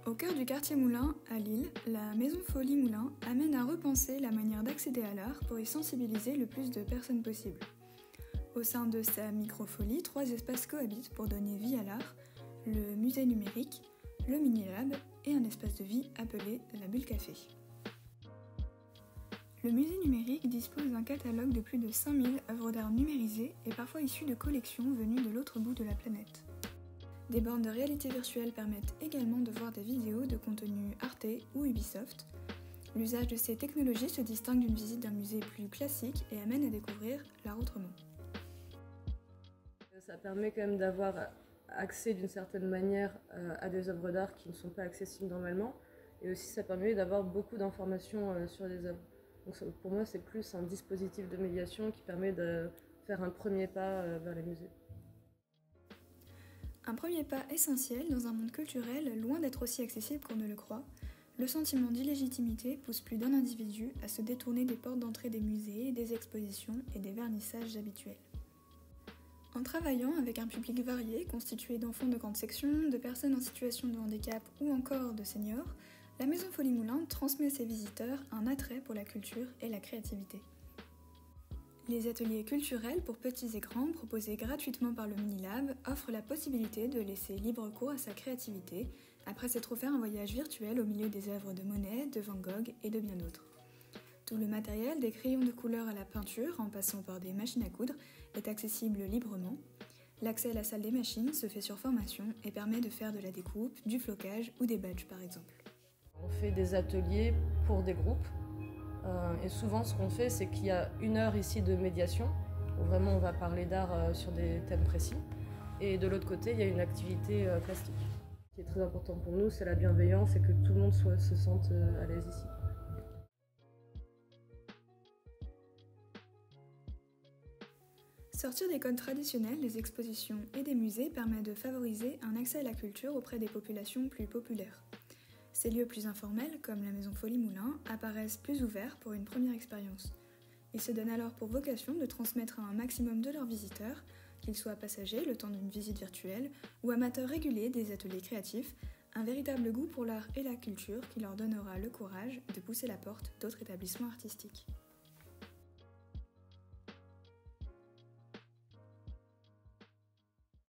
Au cœur du quartier Moulin, à Lille, la Maison Folie Moulin amène à repenser la manière d'accéder à l'art pour y sensibiliser le plus de personnes possible. Au sein de sa microfolie, 3 espaces cohabitent pour donner vie à l'art, le musée numérique, le mini-lab et un espace de vie appelé la Bulle Café. Le musée numérique dispose d'un catalogue de plus de 5000 œuvres d'art numérisées et parfois issues de collections venues de l'autre bout de la planète. Des bornes de réalité virtuelle permettent également de voir des vidéos de contenu Arte ou Ubisoft. L'usage de ces technologies se distingue d'une visite d'un musée plus classique et amène à découvrir l'art autrement. Ça permet quand même d'avoir accès d'une certaine manière à des œuvres d'art qui ne sont pas accessibles normalement, et aussi ça permet d'avoir beaucoup d'informations sur les œuvres. Donc pour moi c'est plus un dispositif de médiation qui permet de faire un premier pas vers les musées. Un premier pas essentiel dans un monde culturel loin d'être aussi accessible qu'on ne le croit, le sentiment d'illégitimité pousse plus d'un individu à se détourner des portes d'entrée des musées, des expositions et des vernissages habituels. En travaillant avec un public varié, constitué d'enfants de grande section, de personnes en situation de handicap ou encore de seniors, la Maison Folie Moulin transmet à ses visiteurs un attrait pour la culture et la créativité. Les ateliers culturels pour petits et grands, proposés gratuitement par le Mini-Lab, offrent la possibilité de laisser libre cours à sa créativité, après s'être offert un voyage virtuel au milieu des œuvres de Monet, de Van Gogh et de bien d'autres. Tout le matériel, des crayons de couleur à la peinture, en passant par des machines à coudre, est accessible librement. L'accès à la salle des machines se fait sur formation et permet de faire de la découpe, du flocage ou des badges par exemple. On fait des ateliers pour des groupes. Et souvent, ce qu'on fait, c'est qu'il y a 1 heure ici de médiation, où vraiment on va parler d'art sur des thèmes précis. Et de l'autre côté, il y a une activité plastique. Ce qui est très important pour nous, c'est la bienveillance et que tout le monde se sente à l'aise ici. Sortir des codes traditionnels des expositions et des musées permet de favoriser un accès à la culture auprès des populations plus populaires. Ces lieux plus informels, comme la Maison Folie Moulin, apparaissent plus ouverts pour une première expérience. Ils se donnent alors pour vocation de transmettre à un maximum de leurs visiteurs, qu'ils soient passagers le temps d'une visite virtuelle ou amateurs réguliers des ateliers créatifs, un véritable goût pour l'art et la culture qui leur donnera le courage de pousser la porte d'autres établissements artistiques.